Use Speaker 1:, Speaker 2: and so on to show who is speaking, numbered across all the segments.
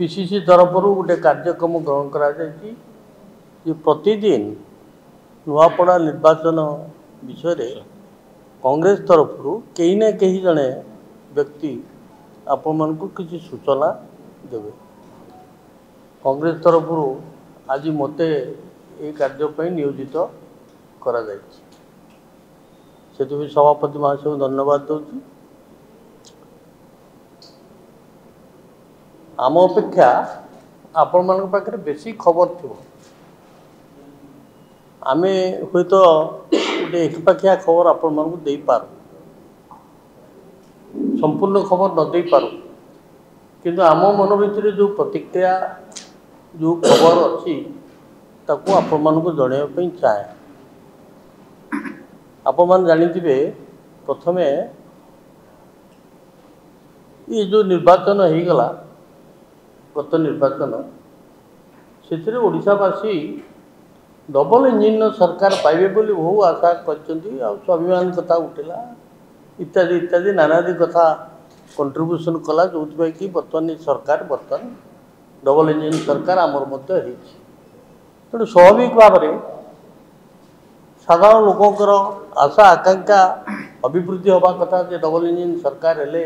Speaker 1: PCC तरफ गोटे कार्यक्रम ग्रहण कर प्रतिदिन नुआपड़ा निर्वाचन विषय कांग्रेस तरफ कहीं ना कहीं जड़े व्यक्ति आपण मान किसी सूचना देवे। कांग्रेस तरफ आज मते ये कार्य नियोजित करा से भी सभापति महाशय को धन्यवाद दूसरी। आम अपेक्षा आपण मान पाखे बेसी खबर थी आम हूँ तो गोटे एकपाखिया खबर आपण मानक दे पार संपूर्ण खबर न दे पार किंतु आम मन भर जो प्रतिक्रिया जो खबर अच्छी ताकू आपण मानक जनवाई चाहे। आपण मान जानिथिबे प्रथमे ये जो निर्वाचन हो गला गत निर्वाचन से ओडिशावासी डबल इंजिन सरकार पाइबे बोली बहु आशा करछंती आ स्वाभिमान कथा उठिला इत्यादि इत्यादि नानादि कथा कंट्रीब्यूशन कला जो कि बर्तमान सरकार बर्तमान डबल इंजिन सरकार आमर मध्य होइछि। तेणु स्वाभाविक भाव में साधारण लोकंर आशा आकांक्षा अभिवृद्धि हवा कथा जे डबल इंजिन सरकार हेले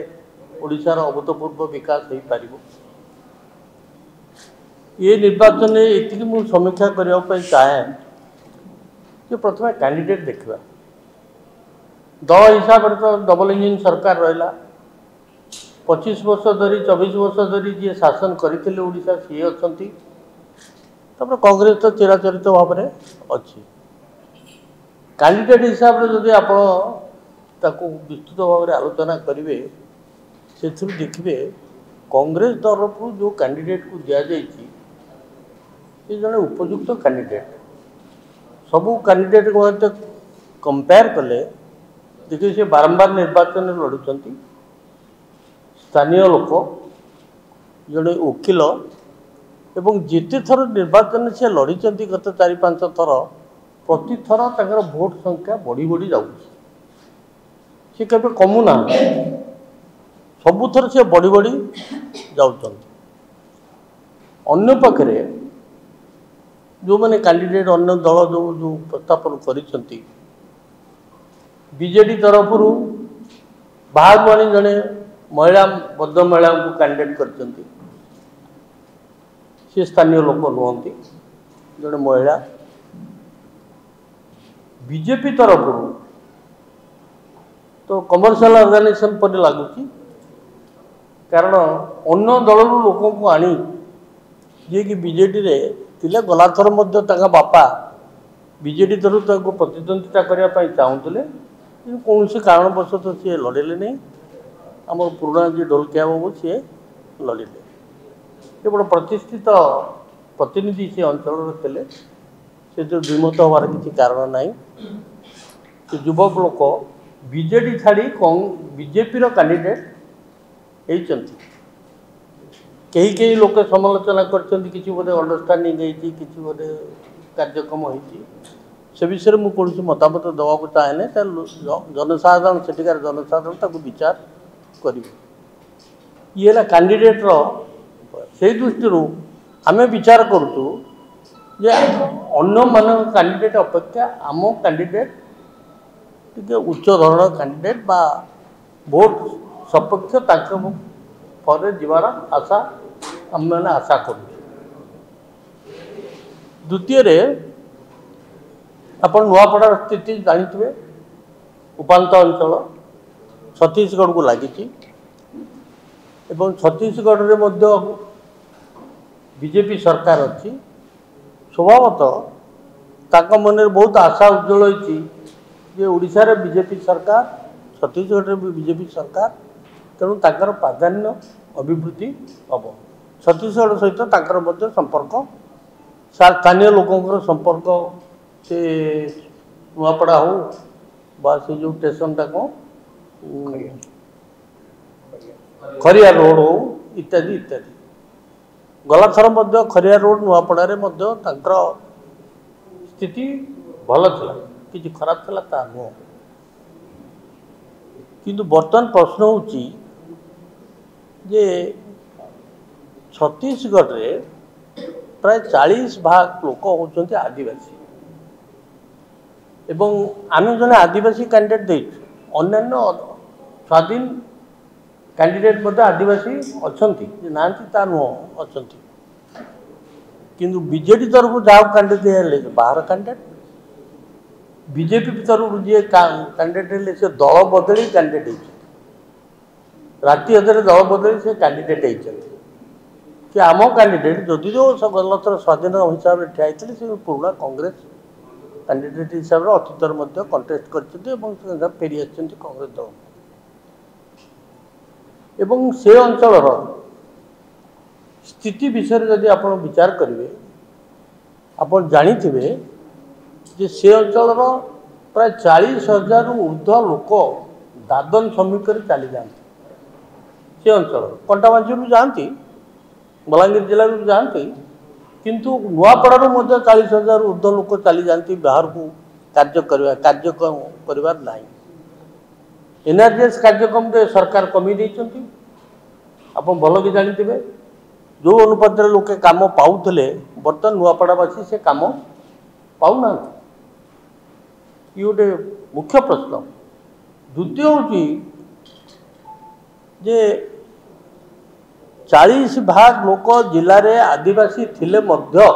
Speaker 1: ओडिशार अभूतपूर्व विकास हो पार। ये निर्वाचन ये मुझे समीक्षा करने चाहे कि प्रथम कैंडिडेट देखा दल हिसाब से तो डबल इंजिन सरकार रहा 25 वर्ष धरी 24 वर्ष धरी जी शासन करते ओडिशा सी अच्छा कांग्रेस तो चिराचरित भाव में अच्छी कैंडिडेट हिसाब से जदि आप विस्तृत भाव में आलोचना करेंगे से देखिए कांग्रेस तरफ जो कैंडिडेट को दि जाइए ये जड़े उपयुक्त कैंडिडेट सबू कैंडिडेट को कंपेयर कले देखिए से बारंबार निर्वाचन लड़ुंट स्थानीय लोक जड़े वकिल एवं जिते थर निर्वाचन से लड़ी गत 4-5 थर प्रति थर तक भोट संख्या बढ़ी बढ़ी जाए कमुना सबुथर से बढ़ी बढ़ी जाऊँ अन्य पाखे जो मैंने कैंडिडेट अन्य दल जो जो उपस्थापन करिसेंती बीजेडी तरफ बाहर आनी जड़े महिला बद्ध महिला को कैंडिडेट करछंती से स्थानीय लोक नुहति जड़े महिला बीजेपी तरफ तो कमर्शियल ऑर्गेनाइजेशन पर लगुच कारण अन्य दल लोक को आनी जी कि बीजेडी रे तिले गला थर मध्य ताका बापा बीजेडी तरफ प्रतिद्वंदिता करने चाहूले कौन से कारणवश सी लड़े नहीं आम पुराणा जी ढोलकिया बाबू सी लड़े केवल प्रतिष्ठित प्रतिनिधि से अंचल थे से जो द्विमत हमार किसी कारण ना से युवक लोक बीजेडी छाड़ी बीजेपी कैंडिडेट होती कहीं कहीं लोक समालोचना कर किसी बोधे अंडरस्टांडिंग किसी बोधे कार्यक्रम होती से विषय में कौन मतामत देवाक चाहे जनसाधारण सेठिकार जनसाधारण विचार कर ये कैंडिडेट से दृष्टि आम विचार करूँ जे अन्य मान कैंडिडेट अपेक्षा आम कैंडिडेट टे उच्च धरण कैंडिडेट बा भोट सपक्ष पर जीवार आशा आम मैंने आशा कर। द्वितीय आप नुआपड़ा स्थिति जानते उपात अंचल छत्तीसगढ़ को लगी छत्तीसगढ़ में बीजेपी सरकार अच्छी स्वभावतः ताका मन में बहुत आशा उज्ज्वल होती जे ओडिशा रे बीजेपी सरकार छत्तीसगढ़ में बीजेपी सरकार तेणु ताकर प्राधान्य अभिवृद्धि हम छत्तीसगढ़ सहित संपर्क स्थानीय लोकों संपर्क से नुआपड़ा हो बा से जो स्टेशनटा कौन खरिया रोड हो इत्यादि इत्यादि गला थर खरिया रोड नुआपड़ा स्थिति भल था कि खराब थला ता नुह किंतु बर्तमान प्रश्न होची जे छत्तीसगढ़ रे प्राय 40 भाग लोक होती आदिवासी एवं आम जने आदिवासी कैंडिडेट दे अन्य स्वाधीन कैंडिडेट आदिवासी अच्छा ना ता नुह अच्छा किंतु बीजेडी तरफ जहाँ कैंडिडेट बाहर कैंडिडेट बीजेपी तरफ जी कैंडिडेट से दल बदली कैंडिडेट राति अधर दल बदली से कैंडिडेट कि आम कैंडिडेट जदि जो गलतर स्वाधीन हिसाब से ठिया से पुराना कांग्रेस कैंडिडेट हिसाब से अतीतर कंटेस्ट कर फेरी कांग्रेस दल एवं से अंचल स्थिति विषय जदि आप विचार करेंगे आप जाथे जे से अंचल प्राय 40,000 ऊर्ध्व लोक दादन श्रमिक चली जाती से अंचल कंटाबांझी जाती बलांगीर जिला जाती किंतु नुआपड़ारू 40,000 ऊर्ध्व लोक चली जाती बाहर को कार्य ना एनआरजीएस कार्यक्रम सरकार कमी देती आप भल कि जानी जो अनुपात लोके काम पाऊले बर्तमान नुआपड़ावासी से काम पाऊना ये गोटे मुख्य प्रश्न। द्वितीय हूँ जे 40 भाग लोक जिले में आदिवासी थिले मध्य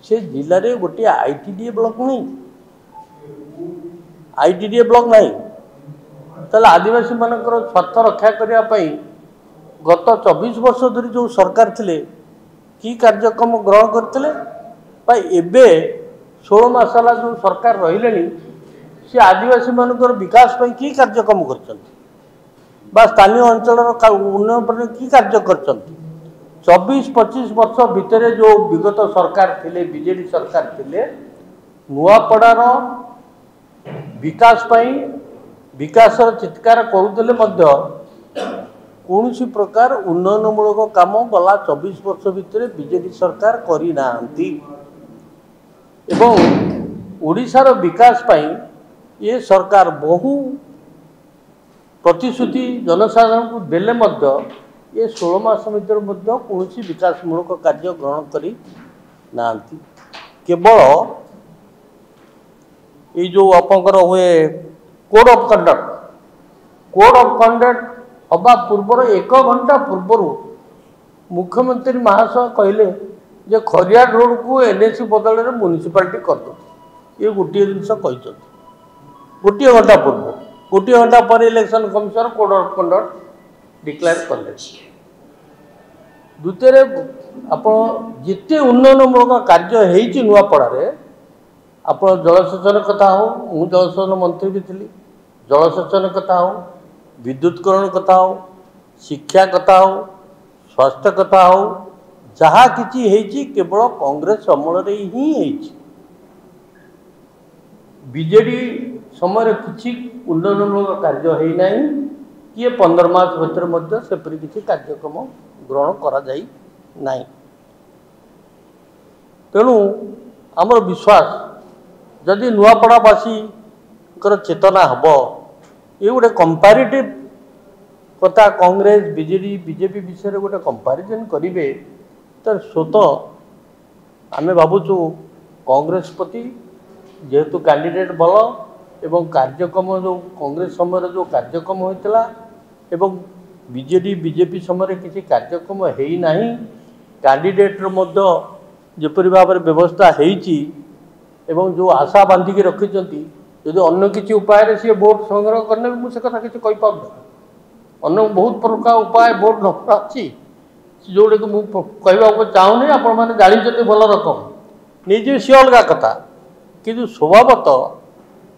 Speaker 1: से जिले में गोटे आईटीडीए ब्लॉक नहीं आईटीडीए ब्लॉक नहीं ताले आदिवासी मानकर स्वार्थ रक्षा करने गत 24 वर्ष धरी जो सरकार थिले की कार्यक्रम ग्रहण करते एबे 16 मास है जो सरकार रही सी आदिवासी मानकर विकास की कार्यक्रम कर स्थानीय अंचल उन्नयन पर की कार्य कर 24-25 वर्ष भितर जो विगत सरकार थिले बीजेडी सरकार थिले नुआपड़ार विकास विकास चित्कार करुले कौन सी प्रकार उन्नयनमूलक काम गला 24 वर्ष भितर बीजेडी सरकार करना एवं ओडिशार विकास ये सरकार बहु प्रतिश्रुति जनसाधारण को देले ये 16 मास भर कौन विकासमूलक कार्य ग्रहण करी ना केवल ये जो आपंकर हुए कोड ऑफ कंडक्ट हवा पूर्वर 1 घंटा पूर्वर मुख्यमंत्री महाशय कहले जे खरियार रोड को एनएसी बदल में म्युनिसिपालिटी कर दो ये गोटे जिनस गोटे घंटा पूर्व गोटे घंटा पर election commissioner code of conduct declare कले। द्वितीय आप जिते उन्नयनमूलक कार्य होती नुआपड़े आप जलसेचन कथा हो मु जलसेचन मंत्री भी थी जलसेचन कथा हो विद्युतकरण कथा हो शिक्षा कथा हो स्वास्थ्य कथा हो जहाँ किसी केवल कांग्रेस अमल ही बीजेडी समय किसी उन्नयनमूलक कार्य होना किए 15 मास भर सेपरी किसी कार्यक्रम ग्रहण करा जाई नहीं। तेणु आमर विश्वास जदि नुआपड़ावासी चेतना हम ये गोटे कंपैरेटिव कथा कांग्रेस बीजेपी विषय गोटे कंपैरिजन करेंगे तो स्वतः आमे भावुँ कांग्रेस प्रति जेहेतु कैंडिडेट भल एवं कार्यक्रम जो कांग्रेस समय जो कार्यक्रम होता एवं बीजेपी समय किसी कार्यक्रम है ना कैंडिडेट जपरी भाव में व्यवस्था होती एवं जो आशा बांधिकी रखिंट यदि अन्य किसी उपाय सी वोट संग्रह करने मुझे कथा किसी कहीपर अन्य बहुत प्रकार उपाय वोट नंबर अच्छी जोटा कि मुझे कहवाक चाहूनी आपण मैंने जानते भल रकम निजे सी अलग कथा कि स्वभावत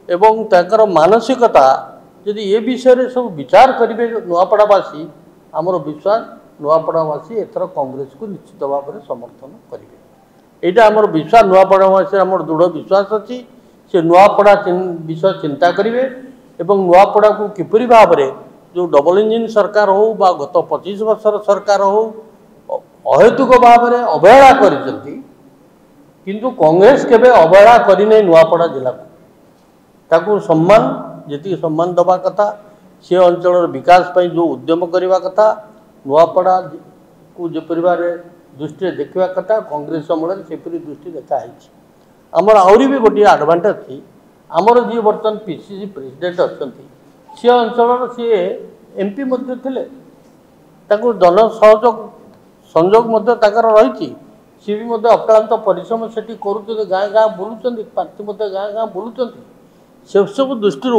Speaker 1: एवं तर मानसिकता यदि ये विषय सब विचार करेंगे नुआपड़ावासी आमर विश्वास नुआपड़ावासी एथर कांग्रेस को निश्चित भाव में समर्थन करेंगे यहाँ आमर विश्वास नुआपड़ावासी आमर दृढ़ विश्वास अच्छी से नुआपड़ा विषय चिंता करेंगे एवं नुआपड़ा को किपरि भाव में जो डबल इंजिन सरकार हो बा गत 25 वर्षर सरकार हो अहेतुक भाव में अवहेला किंतु कांग्रेस केबे अवहेला करने नुआपड़ा जिला को ताकू सम्मान जी सम्मान दबा कथा से अंचल विकास जो उद्यम करने कथा नुआपड़ा को जेपरि भावे दृष्टि देखा कथा कांग्रेस समय से दृष्टि देखाई आमर आहरी भी गोटे आडभांटेज थी आमर जी बर्तमान पीसीसी प्रेसिडेंट अच्छा सी अंचल सी एमपी थे जन सहयोग संजोग रही सी भी अक्लांत परिश्रम से कर गाँ गाँ बुलूँ पार्टी गाँ गाँ बुलूँ से सब दृष्टि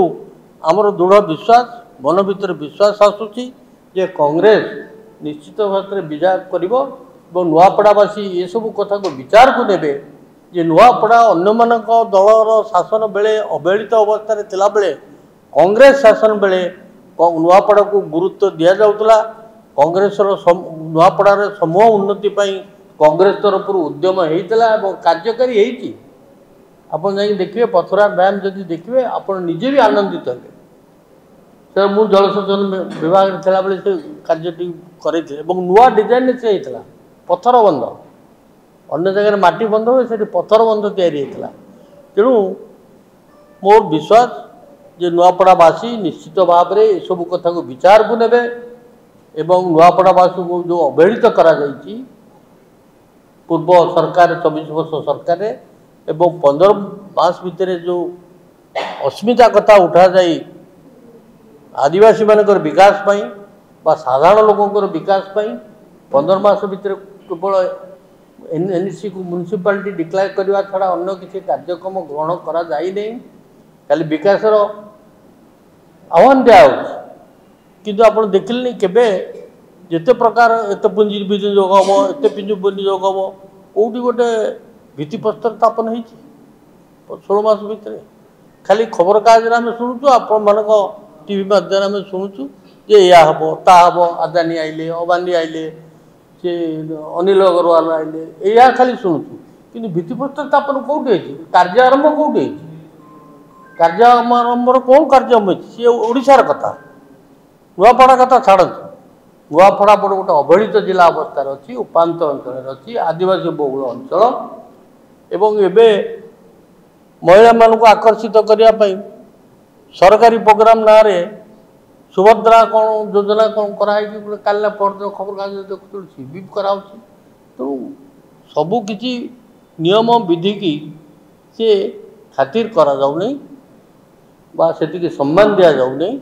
Speaker 1: आमर दृढ़ विश्वास मन भर विश्वास आसूची जे कांग्रेस निश्चित भाव में विजय कर नुआपड़ावासी ये सब कथा को विचार को नेबे जे नुआपड़ा अन्य मानक दलर शासन बेले अवहेलित अवस्था थिला बेले कांग्रेस शासन बेले नुआपड़ा को गुरुत्व दि जाउतला कांग्रेस नुआपड़ार समूह उन्नति पाई कांग्रेस तरफ उद्यम होता है कार्यकारी होती आपन जाई देखिए पथरा डैम जदि देखिए आप निजे भी आनंदित हे सर मु जलसेचन विभाग थिला बेले से कार्यटी करते नुआ डिजाइन से होता पथर बंध अन्य जगह माटी बंध हुए से पथर बंध या तेणु मोर विश्वास जे नुआपड़ावासी निश्चित भाव में सब कथा को विचार को नेबे एवं नुआपड़ावासी को जो अवहेलित करा जायछि पूर्व सरकार 24 वर्ष सरकार एवं 15 मास भितर जो अस्मिता कथा उठा जाई आदिवासी मानकर विकास पाई बा साधारण लोकंकर विकास पाई 15 मास भितर केवल एनएसी को म्युनिसिपालिटी डिक्लेयर करने छड़ा अन्य किसी कार्यक्रम ग्रहण करा जाई नहीं खाली विकासर आह्वान दिया किंतु आप देखिले केबे जिते प्रकार एत पुंजी विनियोग हम एत पुंजी विनियोग हम कौटी गोटे भित्तिप्रस्तर स्थापन हो 16 मास भितर खाली खबर कागज आम शुणुचु आपण मान टीवी माध्यम आम शुणुचु जे या हम ता हम आदानी आइले अबानी आइले से अनिल अग्रवाल आइले या खाली शुणुचु कि भित्तिप्रस्तर स्थापन कौटी कार्य आरंभ कौटी कार्य आरंभ कौन कार्य सी ओडिशार कथा नुआपड़ा कथा छाड़तु नुआपड़ा बड़ गोटे अवहेलित जिला अवस्था अच्छी उपात अंचल अच्छी आदिवासी बहुल अंचल एवं एबे महिला मानक आकर्षित करने सरकारी प्रोग्राम ना सुभद्रा कौन योजना कौन कराई काल परदिन खबर कागज देखुँ सी भी कराऊ तेणु सबकि नियम विधि की से खातिर करा जाऊ नहीं बा से सम्मान दि जाऊ नहीं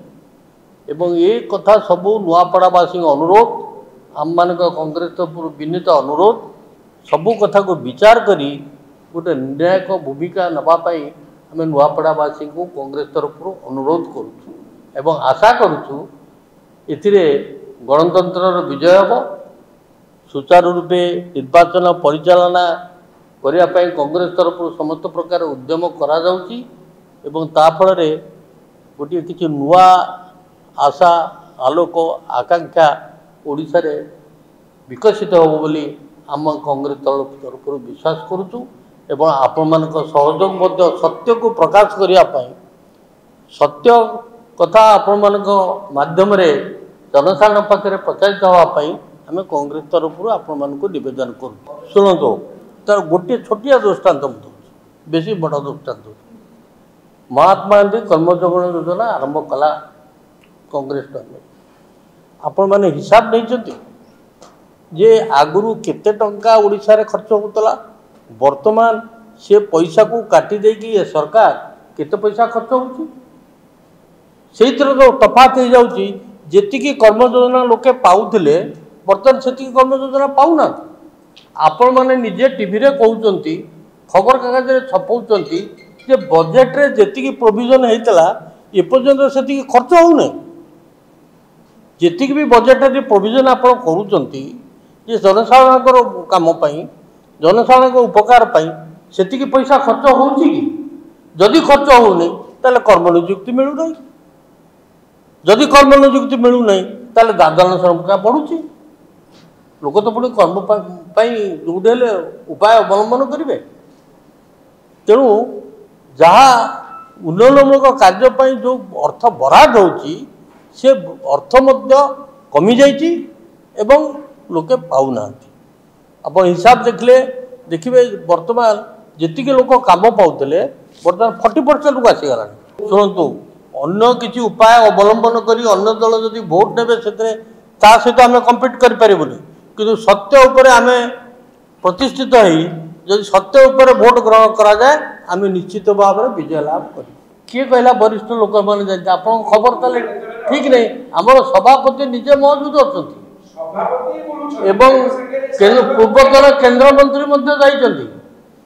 Speaker 1: एवं ये कथा सबू नुआपड़ावासी अनुरोध आम मान कांग्रेस तरफ विनीत अनुरोध सबू कथा को विचार करी गोटे निर्णायक भूमिका नापी आम नुआपड़ावासी को कांग्रेस तरफ अनुरोध करुचु एवं आशा करुचु एथिरे गणतंत्र विजय हम सुचारू रूपे निर्वाचन परिचालना करने कांग्रेस तरफ समस्त प्रकार उद्यम करा जाउची एवं ता फल गोटे किसी नुआ आशा आलोक आकांक्षा ओडिशा रे विकसित हो बोली आम कांग्रेस तरफ विश्वास करुचु एवं आपण मान सहयोग मध्य सत्य को प्रकाश करने सत्य कथा आपण मान माध्यम जनसाधारण पाखे प्रचारित होगापाई आम कांग्रेस तरफ आपण मान निवेदन करूँ शुणु तार गोटे छोटिया दृष्टांत बेसी बड़ दृष्टांत महात्मा गांधी कर्मयोजना योजना आरंभ कला कांग्रेस गवर्नमेंट आपण मैंने हिसाब नहीं जे आगुरी केते टंका ओडिशा रे खर्च होतला वर्तमान से पैसा को काटी देकी ये सरकार केते पैसा खर्च होची सेही तरह तो तफात हो जाउची जेतिकी कर्म योजना लोके पाउथिले वर्तमान सेतिकी कर्म योजना पाउना आपण माने निजे टीवी रे कहउचंती खबर कागज रे छपउचंती जे बजेट रे जेतिकी प्रोविजन हेतला ए पर्यंत सेतिकी खर्च होउने जेतिक भी बजेट रे प्रोविजन आप करूचंती जे जनसाधारण काम जनसाधारण उपकार सेतिकी पैसा खर्च होउची कि जदि खर्च होउनी ताले कर्म नियुक्ति मिलु नहीं जदि कर्म नियुक्ति मिलु नहीं ताले दादन संख्या बढ़ुची लोक तो पुणी कर्म जोड़े उपाय अवलंबन करेंगे तेणु जहाँ उन्नयनमूलक कार्य जो अर्थ बराद होची से अर्थ कमी जाइए एवं लोके पाऊना आप हिसाब देखिए वर्तमान जी लोक काम पाते बर्तमान 40% को आसीगला शुणु अन्य किसी उपाय अवलंबन कर अन्य दल जदि भोट ने सहित आम कम्पिट करें किंतु सत्य उपरे आमे प्रतिष्ठित होई जदि सत्य उपरे भोट ग्रहण करा जाए आम निश्चित भाव में विजय लाभ कर किए कहला वरिष्ठ लोक मैंने आप खबर ताले ठीक नहीं आमर सभापति निजे मौजूद अच्छा पूर्वतन केंद्र मंत्री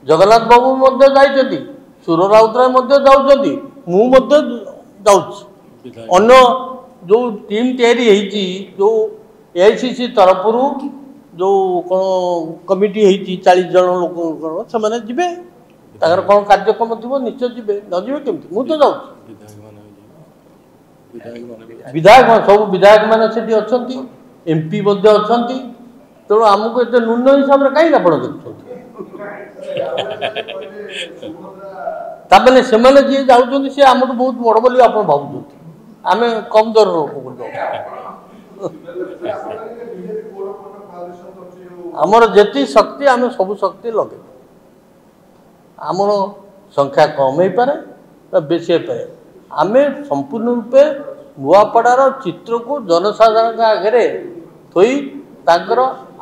Speaker 1: जगन्नाथ बाबू सुर राउतराय अन्य जो टीम तैयारी जो एआईसीसी तरफ जो कौन कमिटी 40 जन लोक से जीवे कौन कार्यक्रम थी निश्चय जीवे न जीवे केमती मुझे तो विधायक सब विधायक मैंने अच्छा एमपी अच्छा तेणु आमको एत न्यून हिसाब से कहीं आप देखते से जी जाऊँ सी आम बहुत बड़ बोली आप भावुं आम कम दर आमर जी शक्ति आम सब शक्ति लगे आमर संख्या कम हो पारे बेसी हो पारे आम संपूर्ण रूपे नुआपड़ार चित्र को जनसाधारण आगे थोई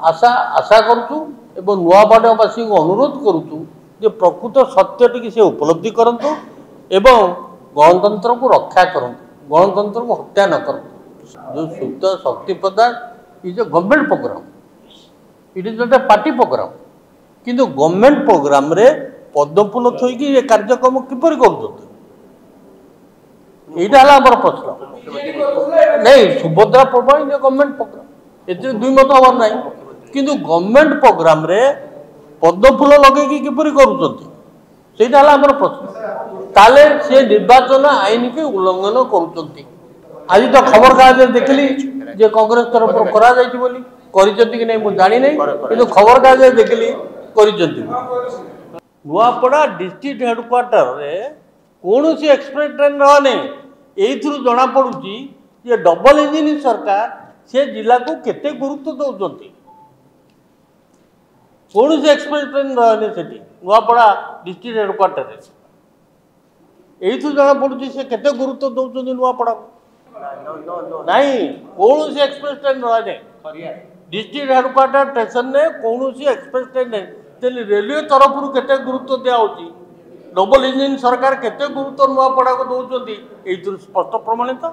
Speaker 1: आशा आशा करुचु एवं नुआपड़ावासी को अनुरोध करुचु जे प्रकृत सत्य टी से उपलब्धि करंतु एवं गणतंत्र को रक्षा करंतु गणतंत्र को हत्या न करंतु जो शुद्ध शक्ति प्रदान is a government program it is not a party program किंतु गवर्नमेंट प्रोग्राम रे पद्मफूल थोईकी ये कार्यक्रम किपर कर प्रश्न नहीं सुभद्रा प्रोग्राम गवर्नमेंट प्रोग्राम ए दुई मत हबार ना किंतु गवर्नमेंट प्रोग्राम रे पद्मफूल लगे किपर कर प्रश्न ताले से निर्वाचन आईन के उल्लंघन कर आज तो खबर कागज देखली जे कांग्रेस तरफ करा कि नहीं मुझे जानी नहीं कि खबर कागज देखली नुआपड़ा डिस्ट्रिक्ट हेडक्वार्टर रे कौन सी एक्सप्रेस ट्रेन रहा यही जना पड़ी ये डबल इंजिन सरकार से जिला को केते गुरुत्व दौरान कौन सी एक्सप्रेस ट्रेन रहा नुआपड़ा डिस्ट्रिक्ट हेडक्वार्टर यही जना पड़ी से केते गुरुत्व दौरान नुआपड़ा नहीं कौन सी एक्सप्रेस ट्रेन रहा डिस्ट्रिक्ट हेडक्वार्टर स्टेशन ने कौन सी एक्सप्रेस ट्रेन नहीं रेलवे तरफ केते गुरुत्व दिया डबल इंजिन सरकार केते गुरुत्व नुआपड़ा को दौरान स्पष्ट प्रमाणित।